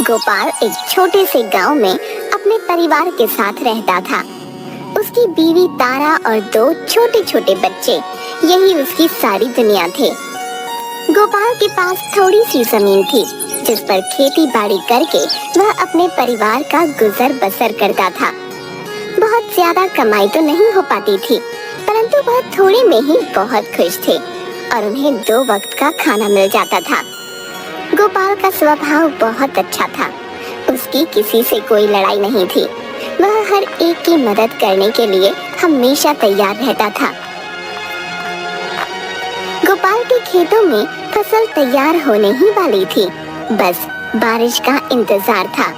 गोपाल एक छोटे से गांव में अपने परिवार के साथ रहता था। उसकी बीवी तारा और दो छोटे छोटे बच्चे, यही उसकी सारी दुनिया थे। गोपाल के पास थोड़ी सी जमीन थी जिस पर खेती बाड़ी करके वह अपने परिवार का गुजर बसर करता था। बहुत ज्यादा कमाई तो नहीं हो पाती थी, परंतु वह थोड़े में ही बहुत खुश थे और उन्हें 2 वक्त का खाना मिल जाता था। गोपाल का स्वभाव बहुत अच्छा था। उसकी किसी से कोई लड़ाई नहीं थी। वह हर एक की मदद करने के लिए हमेशा तैयार रहता था। गोपाल के खेतों में फसल तैयार होने ही वाली थी, बस बारिश का इंतजार था।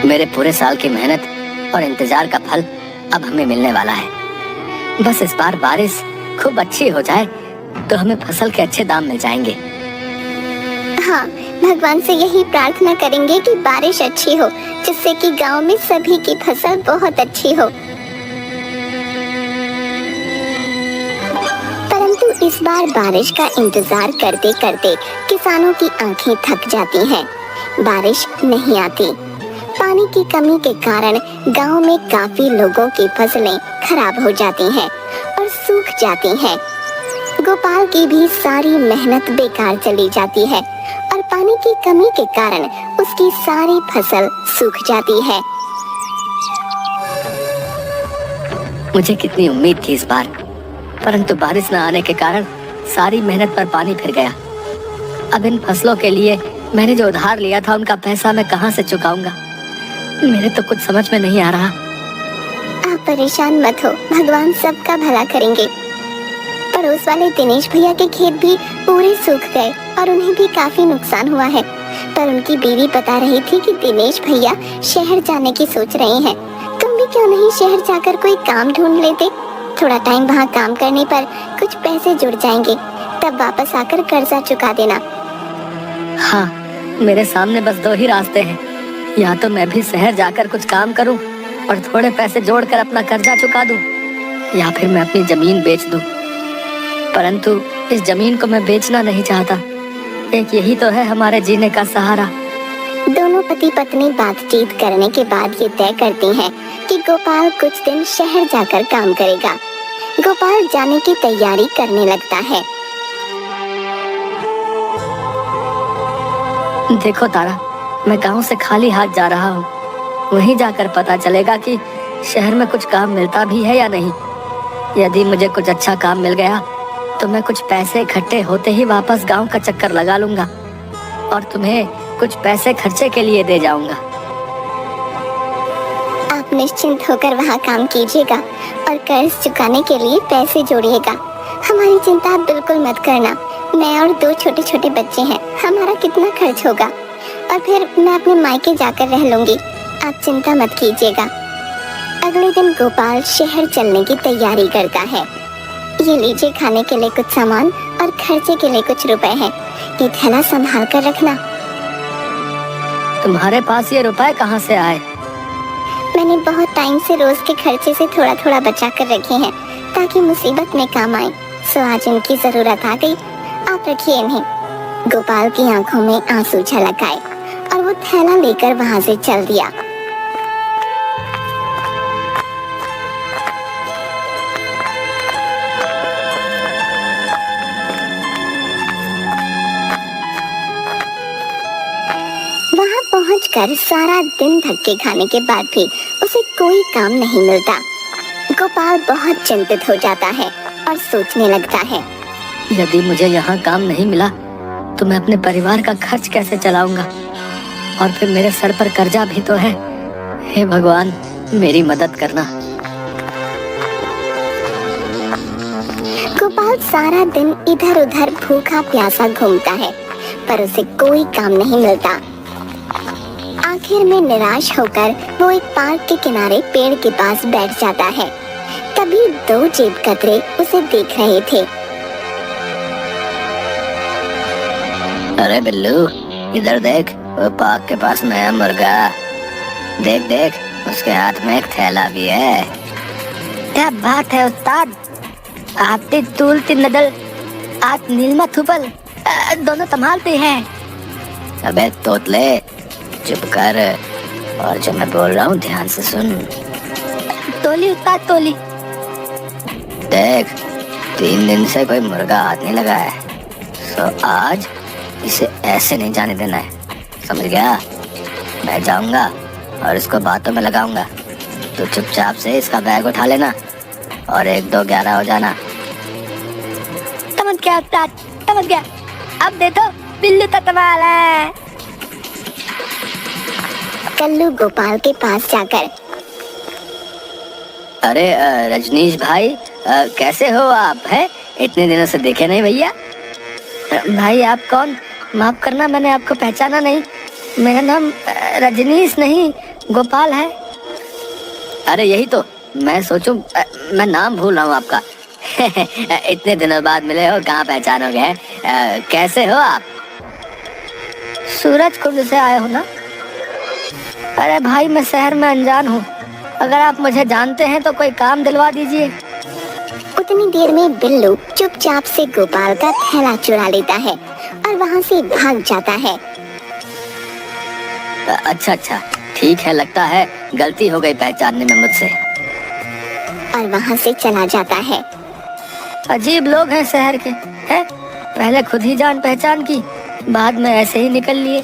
मेरे पूरे साल की मेहनत और इंतजार का फल अब हमें मिलने वाला है। बस इस बार बारिश खूब अच्छी हो जाए तो हमें फसल के अच्छे दाम मिल जाएंगे। हाँ, भगवान से यही प्रार्थना करेंगे कि बारिश अच्छी हो, जिससे कि गांव में सभी की फसल बहुत अच्छी हो। परंतु इस बार बारिश का इंतजार करते करते किसानों की आंखें थक जाती हैं। बारिश नहीं आती। पानी की कमी के कारण गांव में काफी लोगों की फसलें खराब हो जाती हैं और सूख जाती हैं। गोपाल की भी सारी मेहनत बेकार चली जाती है और पानी की कमी के कारण उसकी सारी फसल सूख जाती है। मुझे कितनी उम्मीद थी इस बार, परंतु बारिश न आने के कारण सारी मेहनत पर पानी फिर गया। अब इन फसलों के लिए मैंने जो उधार लिया था उनका पैसा मैं कहां से चुकाऊंगा? मेरे तो कुछ समझ में नहीं आ रहा। आप परेशान मत हो, भगवान सबका भला करेंगे। पड़ोस वाले दिनेश भैया के खेत भी पूरे सूख गए और उन्हें भी काफी नुकसान हुआ है। पर उनकी बीवी बता रही थी कि दिनेश भैया शहर जाने की सोच रहे हैं। तुम भी क्यों नहीं शहर जाकर कोई काम ढूंढ लेते? थोड़ा टाइम वहाँ काम करने पर कुछ पैसे जुड़ जाएंगे, तब वापस आकर कर्जा चुका देना। हाँ, मेरे सामने बस 2 ही रास्ते हैं। या तो मैं भी शहर जाकर कुछ काम करूं और थोड़े पैसे जोड़कर अपना कर्जा चुका दूं, या फिर मैं अपनी जमीन बेच दूं। परंतु इस जमीन को मैं बेचना नहीं चाहता। एक यही तो है हमारे जीने का सहारा। दोनों पति पत्नी बातचीत करने के बाद ये तय करते हैं कि गोपाल कुछ दिन शहर जाकर काम करेगा। गोपाल जाने की तैयारी करने लगता है। देखो तारा, मैं गांव से खाली हाथ जा रहा हूँ। वहीं जाकर पता चलेगा कि शहर में कुछ काम मिलता भी है या नहीं। यदि मुझे कुछ अच्छा काम मिल गया तो मैं कुछ पैसे इकट्ठे होते ही वापस गांव का चक्कर लगा लूंगा और तुम्हें कुछ पैसे खर्चे के लिए दे जाऊंगा। आप निश्चिंत होकर वहाँ काम कीजिएगा और कर्ज चुकाने के लिए पैसे जोड़िएगा। हमारी चिंता बिल्कुल मत करना। मैं और 2 छोटे छोटे बच्चे हैं, हमारा कितना खर्च होगा और फिर मैं अपने मायके जाकर रह लूंगी। आप चिंता मत कीजिएगा। अगले दिन गोपाल शहर चलने की तैयारी करता है। ये लीजिए, खाने के लिए कुछ सामान और खर्चे के लिए कुछ रुपए हैं। ये थैला संभाल कर रखना। तुम्हारे पास ये रुपए कहाँ से आए? मैंने बहुत टाइम से रोज के खर्चे से थोड़ा थोड़ा बचा कर रखे हैं ताकि मुसीबत में काम आए। सो आज इनकी जरूरत आ गई। आप रखिए इन्हें। गोपाल की आंखों में आंसू झलक आए और वो थैला लेकर वहाँ से चल दिया। वहाँ पहुंचकर सारा दिन धक्के खाने के बाद भी उसे कोई काम नहीं मिलता। गोपाल बहुत चिंतित हो जाता है और सोचने लगता है, यदि मुझे यहाँ काम नहीं मिला तो मैं अपने परिवार का खर्च कैसे चलाऊंगा? और फिर मेरे सर पर कर्जा भी तो है। हे भगवान, मेरी मदद करना। गोपाल सारा दिन इधर उधर भूखा प्यासा घूमता है पर उसे कोई काम नहीं मिलता। आखिर में निराश होकर वो एक पार्क के किनारे पेड़ के पास बैठ जाता है। तभी 2 जेब कतरे उसे देख रहे थे। अरे बिल्लू, इधर देख, वो पार्क के पास नया मुर्गा। देख देख, उसके हाथ में एक थैला भी है। क्या बात है उस्ताद, आती तूलती नदल आत नीलमा थुपल दोनों संभालते हैं। अबे तोतले, चुप कर और जो मैं बोल रहा हूँ ध्यान से सुन। तोली उस्ताद तोली। देख, 3 दिन से कोई मुर्गा हाथ नहीं लगा है, तो आज इसे ऐसे नहीं जाने देना है, समझ गया? मैं जाऊंगा और इसको बातों में लगाऊंगा। तो चुपचाप से इसका बैग उठा लेना और 1 2 11 हो जाना। समझ गया उस्ताद, समझ गया। अब देखो बिल्लू तो कमाल है। कल्लू गोपाल के पास जाकर, अरे रजनीश भाई, कैसे हो आप? हैं, इतने दिनों से देखे नहीं भैया। भाई आप कौन? माफ करना, मैंने आपको पहचाना नहीं। मेरा नाम रजनीश नहीं गोपाल है। अरे यही तो मैं सोचूं, मैं नाम भूल रहा हूँ आपका। इतने दिनों बाद मिले हो, कहाँ पहचानोगे? कैसे हो आप? सूरज कुंड से आए हो ना? अरे भाई मैं शहर में अनजान हूँ, अगर आप मुझे जानते हैं तो कोई काम दिलवा दीजिए। उतनी देर में बिल्लू चुपचाप से गोपाल का थैला चुरा लेता है और वहाँ से भाग जाता है। अच्छा, ठीक है, लगता है गलती हो गई पहचानने में मुझसे। और वहाँ से चला जाता है। अजीब लोग हैं शहर के, हैं? पहले खुद ही जान पहचान की, बाद में ऐसे ही निकल लिए।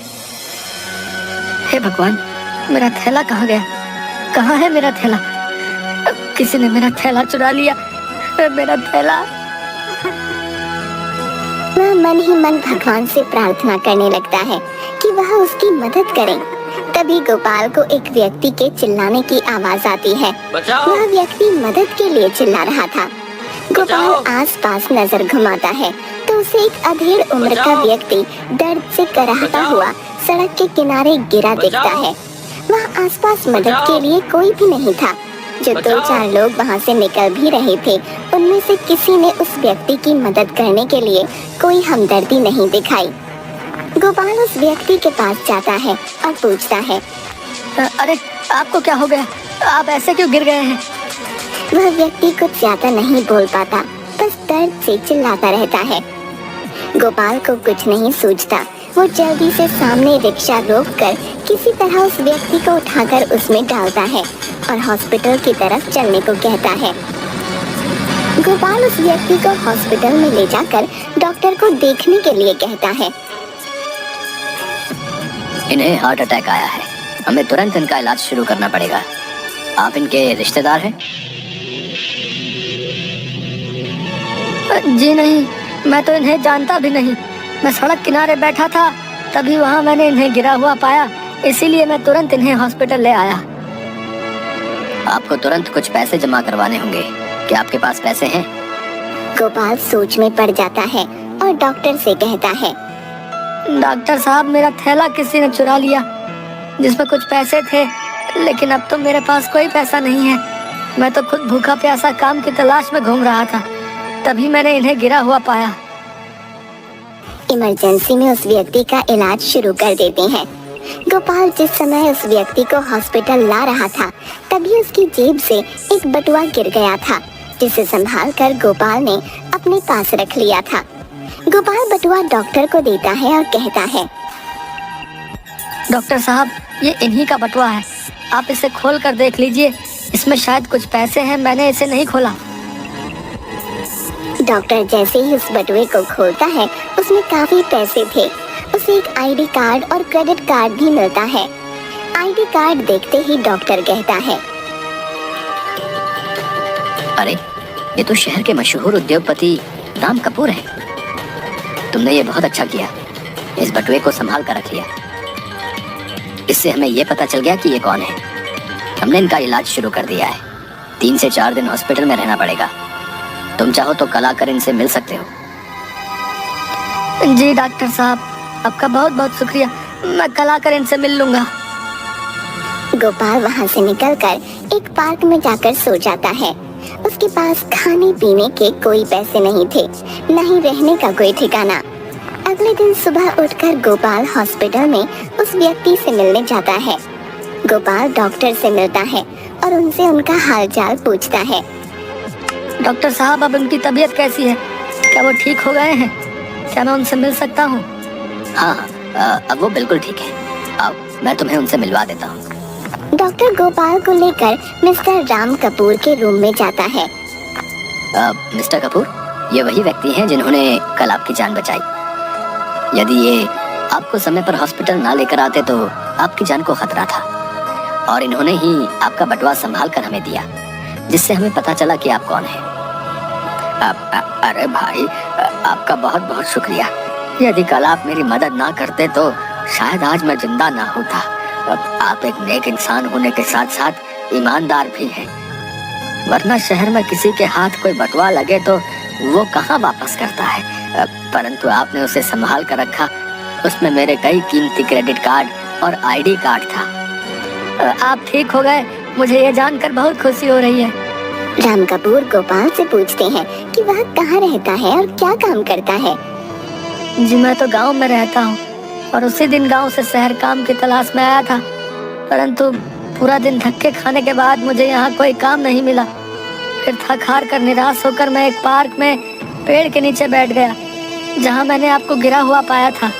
हे भगवान, मेरा थैला कहाँ गया? कहाँ है मेरा थैला? किसी ने मेरा थैला चुरा लिया। मेरा थैला। वह मन ही मन भगवान से प्रार्थना करने लगता है कि वह उसकी मदद करे। तभी गोपाल को एक व्यक्ति के चिल्लाने की आवाज आती है। वह व्यक्ति मदद के लिए चिल्ला रहा था। गोपाल आसपास नजर घुमाता है तो उसे एक अधेड़ उम्र का व्यक्ति दर्द से कराहता हुआ सड़क के किनारे गिरा दिखता है। वहाँ आसपास मदद के लिए कोई भी नहीं था। जो 2-4 लोग वहाँ से निकल भी रहे थे, उनमें से किसी ने उस व्यक्ति की मदद करने के लिए कोई हमदर्दी नहीं दिखाई। गोपाल उस व्यक्ति के पास जाता है और पूछता है, अरे आपको क्या हो गया? आप ऐसे क्यों गिर गए हैं? वह व्यक्ति कुछ ज्यादा नहीं बोल पाता, बस दर्द से चिल्लाता रहता है। गोपाल को कुछ नहीं सूझता। वो जल्दी से सामने रिक्शा रोककर किसी तरह उस व्यक्ति को उठाकर उसमें डालता है और हॉस्पिटल की तरफ चलने को कहता है। गोपाल उस व्यक्ति को हॉस्पिटल में ले जाकर डॉक्टर को देखने के लिए कहता है। इन्हें हार्ट अटैक आया है, हमें तुरंत इनका इलाज शुरू करना पड़ेगा। आप इनके रिश्तेदार हैं? जी नहीं, मैं तो इन्हें जानता भी नहीं। मैं सड़क किनारे बैठा था, तभी वहाँ मैंने इन्हें गिरा हुआ पाया, इसीलिए मैं तुरंत इन्हें हॉस्पिटल ले आया। आपको तुरंत कुछ पैसे जमा करवाने होंगे। क्या आपके पास पैसे हैं? गोपाल सोच में पड़ जाता है और डॉक्टर से कहता है, डॉक्टर साहब, मेरा थैला किसी ने चुरा लिया जिसमें कुछ पैसे थे, लेकिन अब तो मेरे पास कोई पैसा नहीं है। मैं तो खुद भूखा प्यासा काम की तलाश में घूम रहा था, तभी मैंने इन्हें गिरा हुआ पाया। इमरजेंसी में उस व्यक्ति का इलाज शुरू कर देते हैं। गोपाल जिस समय उस व्यक्ति को हॉस्पिटल ला रहा था, तभी उसकी जेब से एक बटुआ गिर गया था, जिसे संभालकर गोपाल ने अपने पास रख लिया था। गोपाल बटुआ डॉक्टर को देता है और कहता है, डॉक्टर साहब, ये इन्हीं का बटुआ है, आप इसे खोल कर देख लीजिए, इसमें शायद कुछ पैसे हैं, मैंने इसे नहीं खोला। डॉक्टर जैसे ही उस बटुए को खोलता है, उसमें काफी पैसे थे। उसे एक आईडी कार्ड और क्रेडिट कार्ड भी मिलता है। आईडी कार्ड देखते ही डॉक्टर कहता है, अरे ये तो शहर के मशहूर उद्योगपति राम कपूर हैं। तुमने ये बहुत अच्छा किया, इस बटुए को संभाल कर रख लिया। इससे हमें ये पता चल गया कि ये कौन है। हमने इनका इलाज शुरू कर दिया है। 3 से 4 दिन हॉस्पिटल में रहना पड़ेगा। तुम चाहो तो कल आकर इनसे मिल सकते हो। जी डॉक्टर साहब, आपका बहुत बहुत शुक्रिया, मैं कल आकर इनसे मिल लूंगा। गोपाल वहाँ से निकलकर एक पार्क में जाकर सो जाता है। उसके पास खाने पीने के कोई पैसे नहीं थे, न ही रहने का कोई ठिकाना। अगले दिन सुबह उठकर गोपाल हॉस्पिटल में उस व्यक्ति से मिलने जाता है। गोपाल डॉक्टर से मिलता है और उनसे उनका हालचाल पूछता है। डॉक्टर साहब, अब उनकी तबीयत कैसी है? क्या वो ठीक हो गए हैं? क्या मैं उनसे मिल सकता हूँ? हाँ हाँ, अब वो बिल्कुल ठीक है। आओ, मैं तुम्हें उनसे मिलवा देता हूँ। डॉक्टर गोपाल को लेकर मिस्टर राम कपूर के रूम में जाता है। मिस्टर कपूर, ये वही व्यक्ति हैं जिन्होंने कल आपकी जान बचाई। यदि ये आपको समय पर हॉस्पिटल ना लेकर आते तो आपकी जान को खतरा था, और इन्होंने ही आपका बटुआ संभाल कर हमें दिया, जिससे हमें पता चला कि आप कौन हैं। अरे भाई, आपका बहुत बहुत शुक्रिया। यदि कल आप मेरी मदद ना करते तो शायद आज मैं जिंदा ना होता। आप एक नेक इंसान होने के साथ साथ ईमानदार भी हैं, वरना शहर में किसी के हाथ कोई बटुआ लगे तो वो कहाँ वापस करता है। परंतु आपने उसे संभाल कर रखा। उसमें मेरे कई कीमती क्रेडिट कार्ड और आईडी कार्ड था। आप ठीक हो गए, मुझे ये जानकर बहुत खुशी हो रही है। राम कपूर गोपाल से पूछते हैं कि वह कहाँ रहता है और क्या काम करता है। जी, मैं तो गांव में रहता हूँ और उसी दिन गांव से शहर काम की तलाश में आया था, परंतु पूरा दिन धक्के खाने के बाद मुझे यहाँ कोई काम नहीं मिला। फिर थक हार कर निराश होकर मैं एक पार्क में पेड़ के नीचे बैठ गया, जहाँ मैंने आपको गिरा हुआ पाया था।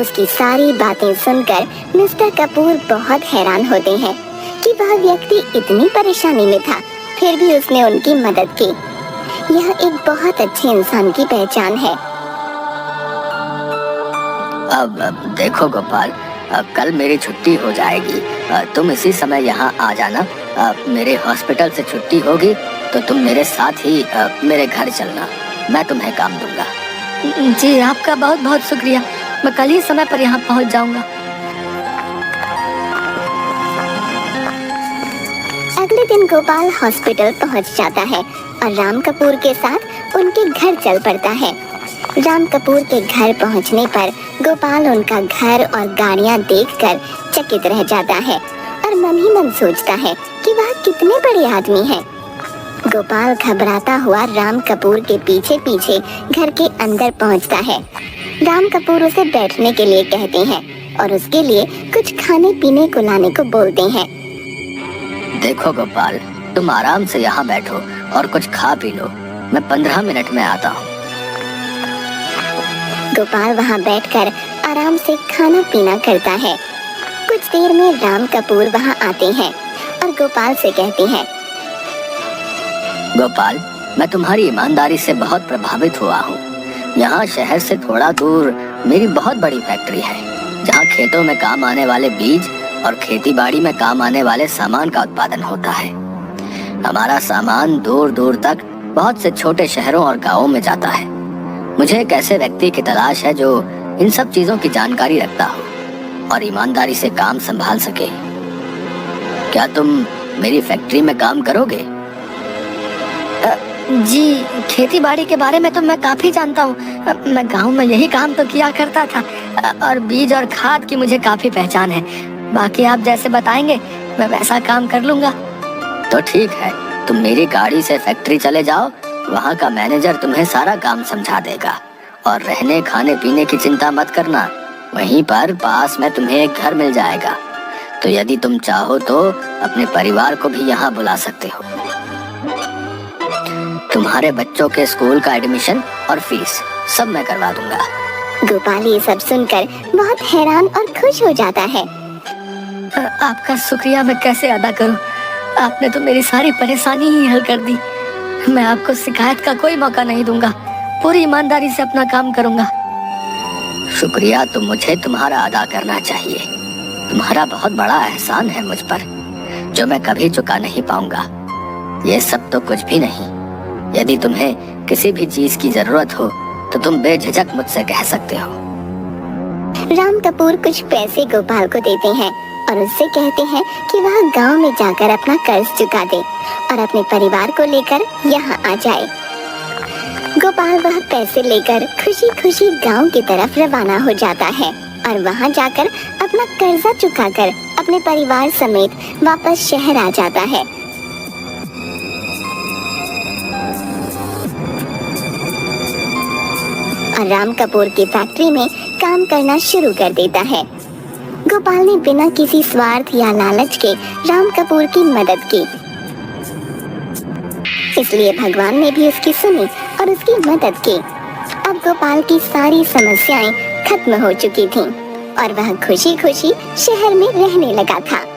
उसकी सारी बातें सुनकर मिस्टर कपूर बहुत हैरान होते हैं कि वह व्यक्ति इतनी परेशानी में था, फिर भी उसने उनकी मदद की। यह एक बहुत अच्छे इंसान की पहचान है। अब देखो गोपाल, कल मेरी छुट्टी हो जाएगी। तुम इसी समय यहाँ आ जाना। मेरे हॉस्पिटल से छुट्टी होगी तो तुम मेरे साथ ही मेरे घर चलना। मैं तुम्हें काम दूंगा। जी, आपका बहुत बहुत शुक्रिया। मैं कल ही समय पर यहाँ पहुँच जाऊंगा। अगले दिन गोपाल हॉस्पिटल पहुँच जाता है और राम कपूर के साथ उनके घर चल पड़ता है। राम कपूर के घर पहुँचने पर गोपाल उनका घर और गाड़ियाँ देखकर चकित रह जाता है और मन ही मन सोचता है कि वह कितने बड़े आदमी हैं। गोपाल घबराता हुआ राम कपूर के पीछे पीछे घर के अंदर पहुँचता है। राम कपूर उसे बैठने के लिए कहते हैं और उसके लिए कुछ खाने पीने को लाने को बोलते हैं। देखो गोपाल, तुम आराम से यहाँ बैठो और कुछ खा पी लो। मैं 15 मिनट में आता हूँ। गोपाल वहाँ बैठकर आराम से खाना पीना करता है। कुछ देर में राम कपूर वहाँ आते हैं और गोपाल से कहते हैं, गोपाल, मैं तुम्हारी ईमानदारी से बहुत प्रभावित हुआ हूँ। यहाँ शहर से थोड़ा दूर मेरी बहुत बड़ी फैक्ट्री है, जहाँ खेतों में काम आने वाले बीज और खेती बाड़ी में काम आने वाले सामान का उत्पादन होता है। हमारा सामान दूर दूर तक बहुत से छोटे शहरों और गांवों में जाता है। मुझे एक ऐसे व्यक्ति की तलाश है जो इन सब चीजों की जानकारी रखता हो और ईमानदारी से काम संभाल सके। क्या तुम मेरी फैक्ट्री में काम करोगे? जी, खेती बाड़ी के बारे में तो मैं काफी जानता हूँ। मैं गांव में यही काम तो किया करता था और बीज और खाद की मुझे काफी पहचान है। बाकी आप जैसे बताएंगे मैं वैसा काम कर लूंगा। तो ठीक है, तुम मेरी गाड़ी से फैक्ट्री चले जाओ। वहाँ का मैनेजर तुम्हें सारा काम समझा देगा और रहने खाने पीने की चिंता मत करना। वहीं पर पास में तुम्हें एक घर मिल जाएगा। तो यदि तुम चाहो तो अपने परिवार को भी यहाँ बुला सकते हो। तुम्हारे बच्चों के स्कूल का एडमिशन और फीस सब मैं करवा दूंगा। गोपाल ये सब सुनकर बहुत हैरान और खुश हो जाता है। आपका शुक्रिया मैं कैसे अदा करूं? आपने तो मेरी सारी परेशानी ही हल कर दी। मैं आपको शिकायत का कोई मौका नहीं दूंगा। पूरी ईमानदारी से अपना काम करूंगा। शुक्रिया तो मुझे तुम्हारा अदा करना चाहिए। तुम्हारा बहुत बड़ा एहसान है मुझ पर, जो मैं कभी चुका नहीं पाऊंगा। ये सब तो कुछ भी नहीं। यदि तुम्हें किसी भी चीज की जरूरत हो तो तुम बेझिझक मुझसे कह सकते हो। राम कपूर कुछ पैसे गोपाल को देते हैं और उससे कहते हैं कि वह गांव में जाकर अपना कर्ज चुका दे और अपने परिवार को लेकर यहाँ आ जाए। गोपाल वह पैसे लेकर खुशी खुशी गांव की तरफ रवाना हो जाता है और वहाँ जाकर अपना कर्जा चुकाकर अपने परिवार समेत वापस शहर आ जाता है। और राम कपूर की फैक्ट्री में काम करना शुरू कर देता है। गोपाल ने बिना किसी स्वार्थ या लालच के राम कपूर की मदद की, इसलिए भगवान ने भी उसकी सुनी और उसकी मदद की अब गोपाल की सारी समस्याएं खत्म हो चुकी थीं और वह खुशी खुशी शहर में रहने लगा था।